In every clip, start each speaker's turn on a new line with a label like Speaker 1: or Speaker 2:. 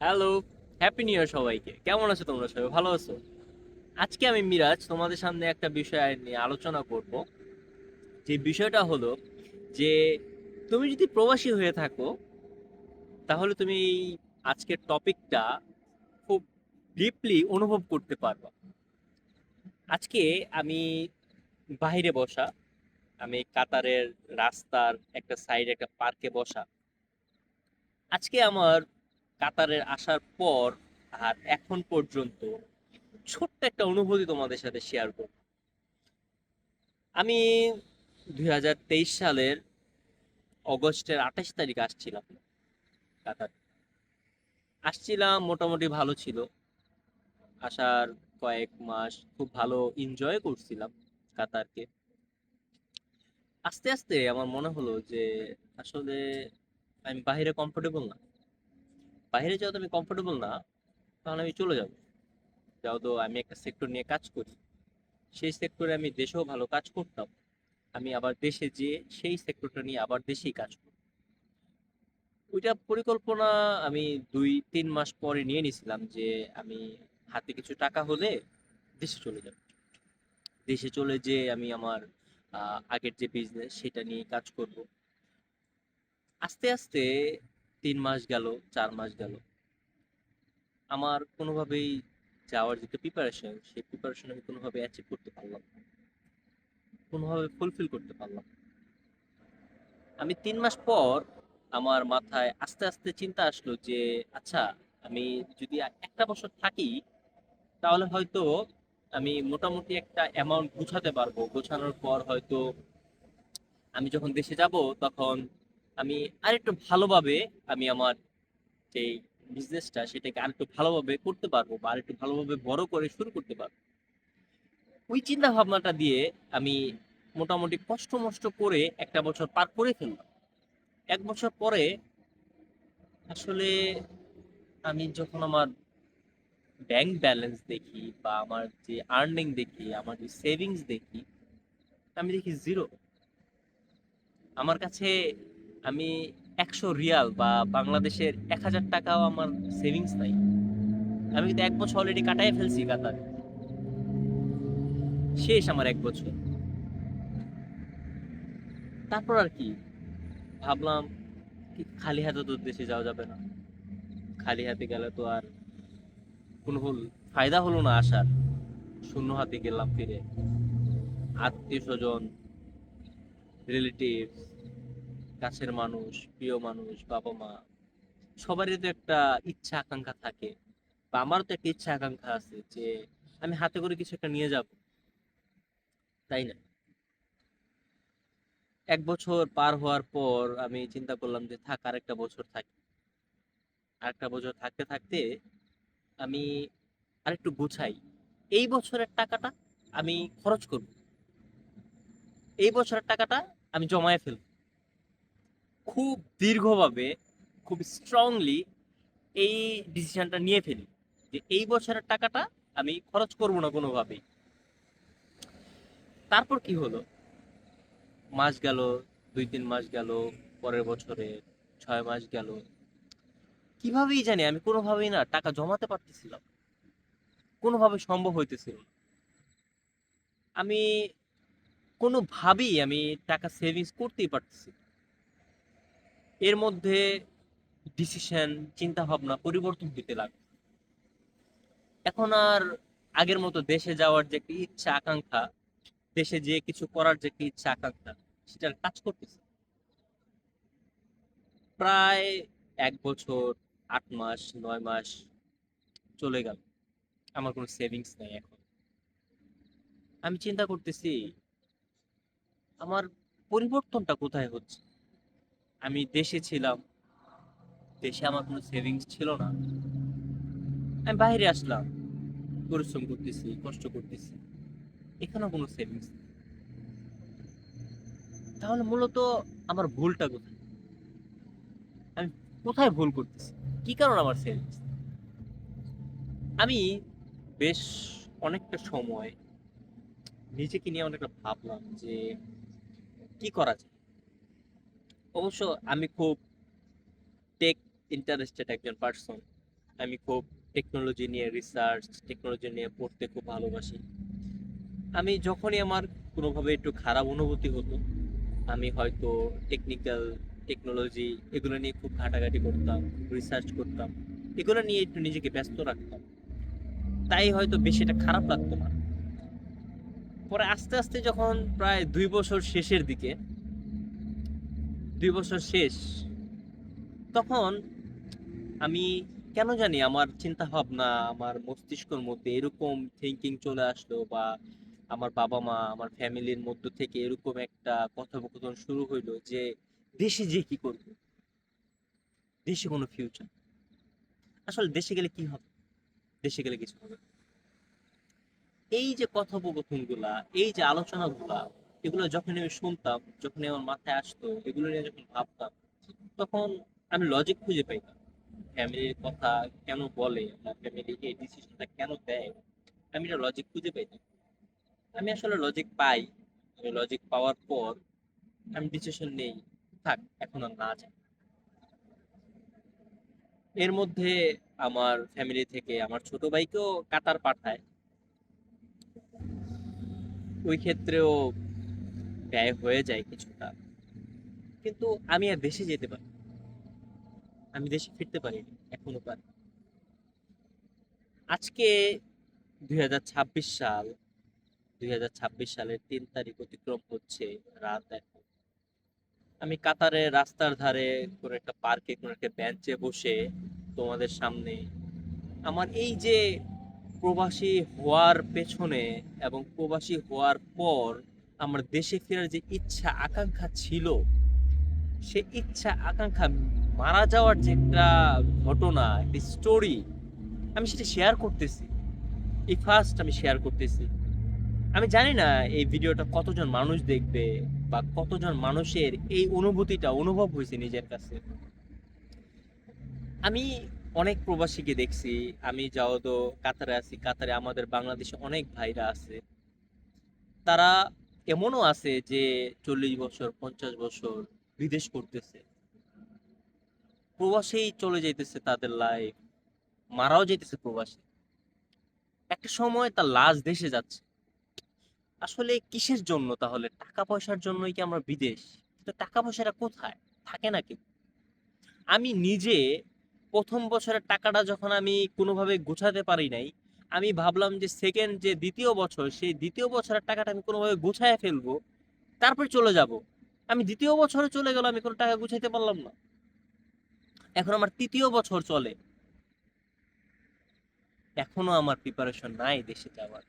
Speaker 1: Hello, happy new year সবাইকে। কেমন আছো তোমরা সবাই? ভালো আছো? আজকে আমি মিরাজ তোমাদের সামনে একটা বিষয় নিয়ে আলোচনা করব। যে বিষয়টা হলো যে তুমি যদি প্রবাসী হয়ে থাকো তাহলে তুমি এই আজকের টপিকটা খুব ডিপলি অনুভব করতে পারবা। আজকে আমি বাইরে বসা, আমি কাতারের রাস্তার একটা সাইডে একটা পার্কে বসা। আজকে আমার কাতারের আসার পর আর এখন পর্যন্ত ছোট্ট একটা অনুভূতি তোমাদের সাথে শেয়ার করব। আমি 2023 সালের অগস্টের 28 তারিখ আসছিলাম কাতার। আসছিলাম, মোটামুটি ভালো ছিল। আসার কয়েক মাস খুব ভালো এনজয় করছিলাম কাতারকে। আস্তে আস্তে আমার মনে হলো যে আসলে আমি বাইরে কমফোর্টেবল না। বাইরে যেহেতু আমি কমফোর্টেবল না, তাহলে আমি চলে যাব। যেহেতু আমি একটা সেক্টর নিয়ে কাজ করি, সেই সেক্টরে আমি দেশেও ভালো কাজ করতাম, আমি আবার দেশে যেয়ে সেই সেক্টরটা নিয়ে আবার দেশেই কাজ করব। ওইটা পরিকল্পনা আমি 2-3 মাস পরে নিয়ে নিছিলাম যে আমি হাতে কিছু টাকা হলে দেশে চলে যাব। দেশে চলে যেয়ে আমি আমার আগের যে বিজনেস সেটা নিয়ে কাজ করব। আস্তে আস্তে 3 মাস গেল, 4 মাস গেল, আমার কোনোভাবেই যাওয়ার যে প্রিপারেশন, সেই প্রিপারেশন আমি কোনোভাবে অ্যাচিভ করতে পারলাম না, কোনোভাবে ফুলফিল করতে পারলাম না। আমি 3 মাস পর আমার মাথায় আস্তে আস্তে চিন্তা আসলো যে আচ্ছা, আমি যদি একটা বছর থাকি তাহলে হয়তো আমি মোটামুটি একটা অ্যামাউন্ট গুছাতে পারবো। গোছানোর পর হয়তো আমি যখন দেশে যাব তখন আমি আরেকটু ভালোভাবে আমি আমার যে বিজনেসটা সেটাকে আরেকটু ভালোভাবে করতে পারবো বা আরেকটু ভালোভাবে বড় করে শুরু করতে পারবো। ওই চিন্তা ভাবনাটা দিয়ে আমি মোটামুটি কষ্ট মষ্ট করে একটা বছর পার করে ফেললাম। 1 বছর পরে আসলে আমি যখন আমার ব্যাংক ব্যালেন্স দেখি বা আমার যে আর্নিং দেখি, আমার যে সেভিংস দেখি, আমি দেখি জিরো। আমার কাছে আমি 100 রিয়াল বা বাংলাদেশের 1000 টাকাও আমার সেভিংস নাই। আমি কিন্তু 1 বছর অলরেডি কাটাই ফেলছি কাতারে। শেষ আমার 1 বছর। তারপর আর কি ভাবলাম, কি খালি হাতে তো দেশে যাওয়া যাবে না। খালি হাতে গেলে তো আর কোনো ফায়দা হলো না আসার। শূন্য হাতে গেলাম ফিরে। আত্মীয় স্বজন, রিলেটিভ, কাছের মানুষ, প্রিয় মানুষ, বাবা মা, সবারই তো একটা ইচ্ছা আকাঙ্ক্ষা থাকে, বা আমারও তো একটা ইচ্ছা আকাঙ্ক্ষা আছে যে আমি হাতে করে কিছু একটা নিয়ে যাব, তাই না? 1 বছর পার হওয়ার পর আমি চিন্তা করলাম যে থাক, আরেকটা বছর থাকি। আরেকটা বছর থাকতে থাকতে আমি আরেকটু গুছাই। এই বছরের টাকাটা আমি খরচ করব, এই বছরের টাকাটা আমি জমায়ে ফেলব। খুব দীর্ঘভাবে, খুব স্ট্রংলি এই ডিসিশনটা নিয়ে ফেলি যে এই বছরের টাকাটা আমি খরচ করব না কোনোভাবেই। তারপর কি হলো, মাস গেল, 2-3 মাস গেল, পরের বছরে 6 মাস গেল, কিভাবেই জানি আমি কোনোভাবেই না টাকা জমাতে পারতেছিলাম, কোনোভাবে সম্ভব হইতেছিল না। আমি কোনোভাবেই আমি টাকা সেভিংস করতেই পারতেছি না। এর মধ্যে ডিসিশন, চিন্তা ভাবনা পরিবর্তন হইতে লাগলো। এখন আর আগের মতো দেশে যাওয়ার যে একটা ইচ্ছা আকাঙ্ক্ষা, দেশে যেয়ে কিছু করার যে একটা ইচ্ছা আকাঙ্ক্ষা, সেটার কাজ করতেছে। প্রায় 1 বছর, 8 মাস, 9 মাস চলে গেল, আমার কোনো সেভিংস নাই এখন। আমি চিন্তা করতেছি আমার পরিবর্তনটা কোথায় হচ্ছে। আমি দেশে ছিলাম, দেশে আমার কোনো সেভিংস ছিল না। আমি বাইরে আসলাম, পরিশ্রম করতেছি, কষ্ট করতেছি, এখানেও কোনো সেভিংস নেই। তাহলে মূলত আমার ভুলটা কোথায়? আমি কোথায় ভুল করতেছি? কি কারণ আমার সেভিংস? আমি বেশ অনেকটা সময় নিজেকে নিয়ে অনেকটা ভাবলাম যে কি করা যায়। অবশ্য আমি খুব টেক ইন্টারেস্টেড একজন পার্সন। আমি খুব টেকনোলজি নিয়ে রিসার্চ, টেকনোলজি নিয়ে পড়তে খুব ভালোবাসি। আমি যখনই আমার কোনোভাবে একটু খারাপ অনুভূতি হতো, আমি হয়তো টেকনিক্যাল, টেকনোলজি এগুলো নিয়ে খুব ঘাটাঘাটি করতাম, রিসার্চ করতাম, এগুলো নিয়ে একটু নিজেকে ব্যস্ত রাখতাম। তাই হয়তো বেশি এটা খারাপ লাগতো না। পরে আস্তে আস্তে যখন প্রায় 2 বছর শেষের দিকে, 2 বছর শেষ, তখন আমি কেন জানি আমার চিন্তা ভাবনা, আমার মস্তিষ্কের মধ্যে এরকম থিঙ্কিং চলে আসলো, বা আমার বাবা মা, আমার ফ্যামিলির মধ্য থেকে এরকম একটা কথোপকথন শুরু হইলো যে দেশে যে কি করব, দেশে কোনো ফিউচার, আসলে দেশে গেলে কি হবে, দেশে গেলে কিছু হবে না। এই যে কথোপকথনগুলা, এই যে আলোচনাগুলা, এগুলো যখন আমি শুনতাম, যখন আমার মাথায় আসতো, এগুলো নিয়ে যখন ভাবতাম, তখন আমি লজিক খুঁজে পাইতাম। ফ্যামিলির কথা কেন বলে, বা ফ্যামিলি এই ডিসিশনটা কেন দেয়, আমি এটা লজিক খুঁজে পাইতাম। আমি আসলে লজিক পাই। আমি লজিক পাওয়ার পর আমি ডিসিশন নেই, থাক এখন আর না যাই। এর মধ্যে আমার ফ্যামিলি থেকে আমার ছোট ভাইকেও কাতার পাঠায়। ওই ক্ষেত্রেও ব্যয় হয়ে যায় কিছুটা, কিন্তু আমি আর দেশে যেতে পারি, আমি দেশে ফিরতে পারিনি, এখনো পারি। আজকে 2026 সাল, 2026 সালের 3 তারিখ অতিক্রম হচ্ছে, রাত এখন। আমি কাতারে রাস্তার ধারে কোনো একটা পার্কে কোনো একটা বেঞ্চে বসে তোমাদের সামনে আমার এই যে প্রবাসী হওয়ার পেছনে এবং প্রবাসী হওয়ার পর আমার দেশে ফেরার যে ইচ্ছা আকাঙ্ক্ষা ছিল, সে ইচ্ছা আকাঙ্ক্ষা মারা যাওয়ার যে একটা ঘটনা, একটা স্টোরি, আমি সেটা শেয়ার করতেছি। এই ফার্স্ট আমি শেয়ার করতেছি। আমি জানি না এই ভিডিওটা কতজন মানুষ দেখবে, বা কতজন মানুষের এই অনুভূতিটা অনুভব হয়েছে নিজের কাছে। আমি অনেক প্রবাসীকে দেখছি। আমি যাও তো কাতারে আছি, কাতারে আমাদের বাংলাদেশে অনেক ভাইরা আছে। তারা এমনও আছে যে 40 বছর, 50 বছর বিদেশ করতেছে, প্রবাসেই চলে যাইতেছে তাদের লাইফ, মারাও যাইতেছে প্রবাসে। একটা সময় তার লাশ দেশে যাচ্ছে। আসলে কিসের জন্য তাহলে? টাকা পয়সার জন্যই কি আমরা বিদেশ? কিন্তু টাকা পয়সাটা কোথায়? থাকে নাকি? আমি নিজে প্রথম বছরের টাকাটা যখন আমি কোনোভাবে গোছাতে পারি নাই, আমি ভাবলাম যে সেকেন্ড যে দ্বিতীয় বছর, সেই দ্বিতীয় বছরের টাকাটা আমি কোনোভাবে গুছায় ফেলবো, তারপর চলে যাব। আমি দ্বিতীয় বছরে চলে গেল, আমি কোনো টাকা গুছাইতে পারলাম না। এখন আমার তৃতীয় বছর চলে, এখনো আমার প্রিপারেশন নাই দেশে যাওয়ার।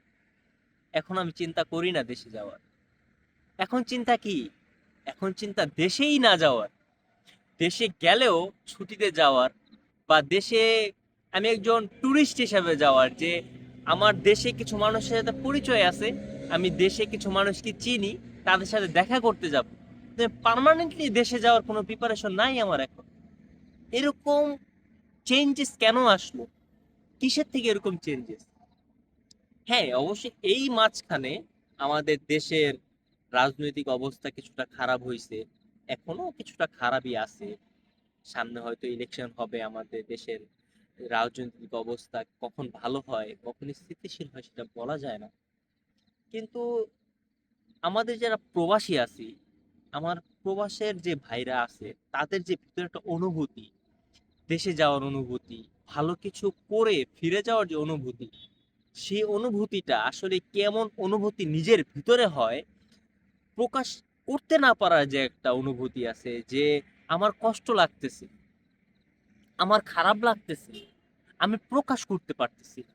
Speaker 1: এখন আমি চিন্তা করি না দেশে যাওয়ার। এখন চিন্তা কি? এখন চিন্তা দেশেই না যাওয়ার। দেশে গেলেও ছুটিতে যাওয়ার, বা দেশে আমি একজন ট্যুরিস্ট হিসেবে যাওয়ার, যে আমার দেশে কিছু মানুষের সাথে পরিচয় আছে, আমি দেশে কিছু মানুষকে চিনি, তাদের সাথে দেখা করতে যাব। পার্মানেন্টলি দেশে যাওয়ার কোনো প্রিপারেশন নাই আমার এখন। এরকম চেঞ্জেস কেন আসলো? কিসের থেকে এরকম চেঞ্জেস? হ্যাঁ, অবশ্যই এই মাঝখানে আমাদের দেশের রাজনৈতিক অবস্থা কিছুটা খারাপ হয়েছে, এখনো কিছুটা খারাপই আছে। সামনে হয়তো ইলেকশন হবে, আমাদের দেশের রাজনৈতিক অবস্থা কখন ভালো হয়, কখন স্থিতিশীল হয় সেটা বলা যায় না। কিন্তু আমাদের যারা প্রবাসী আছি, আমার প্রবাসের যে ভাইরা আছে, তাদের যে ভিতরে একটা অনুভূতি, দেশে যাওয়ার অনুভূতি, ভালো কিছু করে ফিরে যাওয়ার যে অনুভূতি, সেই অনুভূতিটা আসলে কেমন অনুভূতি নিজের ভিতরে হয়, প্রকাশ করতে না পারার যে একটা অনুভূতি আছে, যে আমার কষ্ট লাগতেছে, আমার খারাপ লাগতেছে, আমি প্রকাশ করতে পারতেছি না।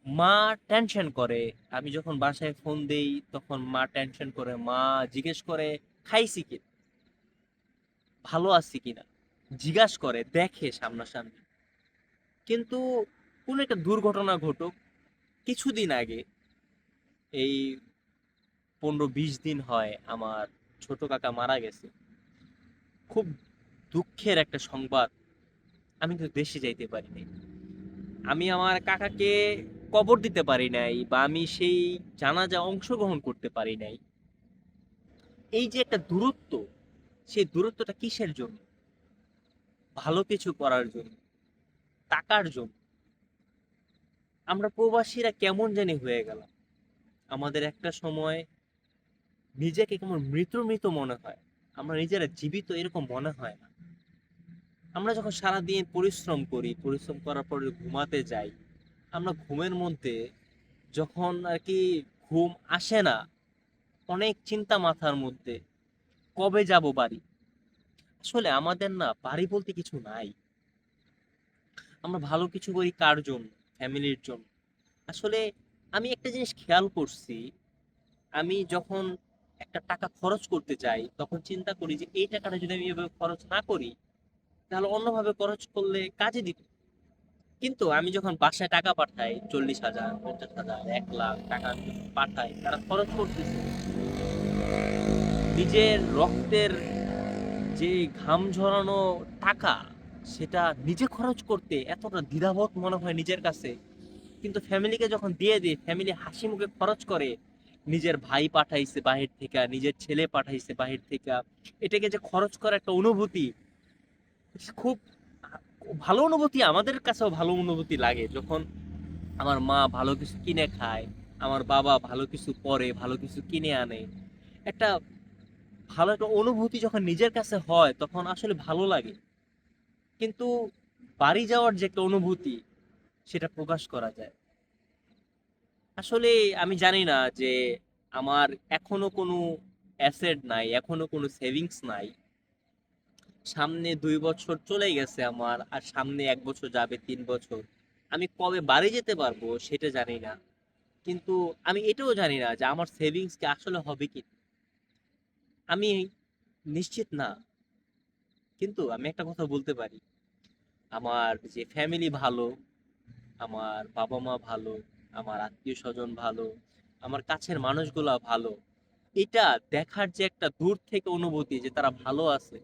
Speaker 1: মা টেনশন করে। আমি যখন বাসায় ফোন দেই তখন মা টেনশন করে, মা জিজ্ঞেস করে খাইছি কি, ভালো আছি কিনা, জিজ্ঞাস করে, দেখে সামনাসামনি। কিন্তু কোন একটা দুর্ঘটনা ঘটুক, কিছুদিন আগে, এই 15-20 দিন হয় আমার ছোট কাকা মারা গেছে। খুব দুঃখের একটা সংবাদ। আমি কিন্তু দেশে যাইতে পারি নাই, আমি আমার কাকাকে কবর দিতে পারি নাই, বা আমি সেই জানাজা অংশগ্রহণ করতে পারি নাই। এই যে একটা দূরত্ব, সেই দূরত্বটা কিসের জন্য? ভালো কিছু করার জন্য। টাকার জন্য আমরা প্রবাসীরা কেমন জানি হয়ে গেলাম। আমাদের একটা সময় নিজেকে কেমন মৃত মৃত মনে হয়, আমরা নিজেরা জীবিত এরকম মনে হয় না। আমরা যখন সারাদিন পরিশ্রম করি, পরিশ্রম করার পরে ঘুমাতে যাই, আমরা ঘুমের মধ্যে যখন আর কি ঘুম আসে না, অনেক চিন্তা মাথার মধ্যে, কবে যাব বাড়ি। আসলে আমাদের না বাড়ি বলতে কিছু নাই। আমরা ভালো কিছু করি কার জন্য? ফ্যামিলির জন্য। আসলে আমি একটা জিনিস খেয়াল করছি, আমি যখন একটা টাকা খরচ করতে চাই তখন চিন্তা করি যে এই টাকাটা যদি আমি এভাবে খরচ না করি তাহলে অন্যভাবে খরচ করলে কাজে দিত। কিন্তু আমি যখন বাসায় টাকা পাঠাই, 40,000, 50,000, 1 লাখ টাকা আমি যখন পাঠাই, তারা খরচ করতেছে নিজের রক্তের যে ঘাম ঝরানো টাকা, সেটা নিজে খরচ করতে এতটা দ্বিধাবোধ মনে হয় নিজের কাছে। কিন্তু ফ্যামিলিকে যখন দিয়ে দিই, ফ্যামিলি হাসি মুখে খরচ করে। নিজের ভাই পাঠাইছে বাহির থেকে, নিজের ছেলে পাঠাইছে বাহির থেকে, এটাকে যে খরচ করা একটা অনুভূতি, খুব ভালো অনুভূতি। আমাদের কাছেও ভালো অনুভূতি লাগে যখন আমার মা ভালো কিছু কিনে খায়, আমার বাবা ভালো কিছু পরে, ভালো কিছু কিনে আনে। একটা ভালো একটা অনুভূতি যখন নিজের কাছে হয় তখন আসলে ভালো লাগে। কিন্তু বাড়ি যাওয়ার যে একটা অনুভূতি, সেটা প্রকাশ করা যায়। আসলে আমি জানি না যে আমার এখনো কোনো অ্যাসেট নাই, এখনো কোনো সেভিংস নাই। সামনে 2 বছর চলে গেছে আমার, আর সামনে 1 বছর যাবে, 3 বছর। আমি কবে বাড়ি যেতে পারবো সেটা জানি না। কিন্তু আমি এটাও জানি না যে আমার সেভিংস কি আসলে হবে কি। আমি নিশ্চিত না। কিন্তু আমি একটা কথা বলতে পারি, আমার যে ফ্যামিলি ভালো, আমার বাবা মা ভালো, আমার আত্মীয় স্বজন ভালো, আমার কাছের মানুষগুলা ভালো, এটা দেখার যে একটা দূর থেকে অনুভূতি যে তারা ভালো আছে,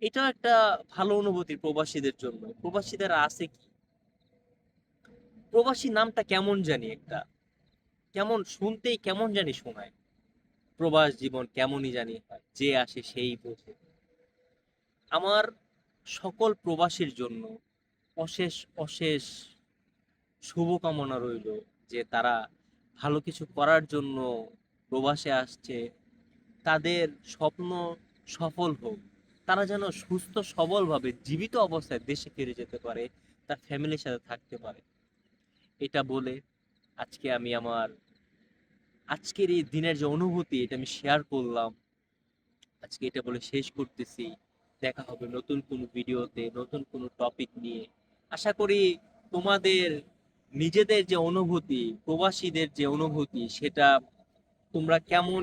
Speaker 1: এটাও একটা ভালো অনুভূতি প্রবাসীদের জন্য। প্রবাসীদের আছে কি, প্রবাসী নামটা কেমন জানি একটা, কেমন শুনতেই কেমন জানি শোনায়। প্রবাস জীবন কেমনই জানি হয়, যে আসে সেই বোঝে। আমার সকল প্রবাসীর জন্য অশেষ অশেষ শুভকামনা রইল, যে তারা ভালো কিছু করার জন্য প্রবাসে আসছে, তাদের স্বপ্ন সফল হোক। তারা যেন সুস্থ সবলভাবে জীবিত অবস্থায় দেশে ফিরে যেতে পারে, তার ফ্যামিলির সাথে থাকতে পারে। এটা বলে আজকে আমি আমার আজকের এই দিনের যে অনুভূতি, এটা আমি শেয়ার করলাম। আজকে এটা বলে শেষ করতেছি। দেখা হবে নতুন কোনো ভিডিওতে, নতুন কোনো টপিক নিয়ে। আশা করি তোমাদের নিজেদের যে অনুভূতি, প্রবাসীদের যে অনুভূতি, সেটা তোমরা কেমন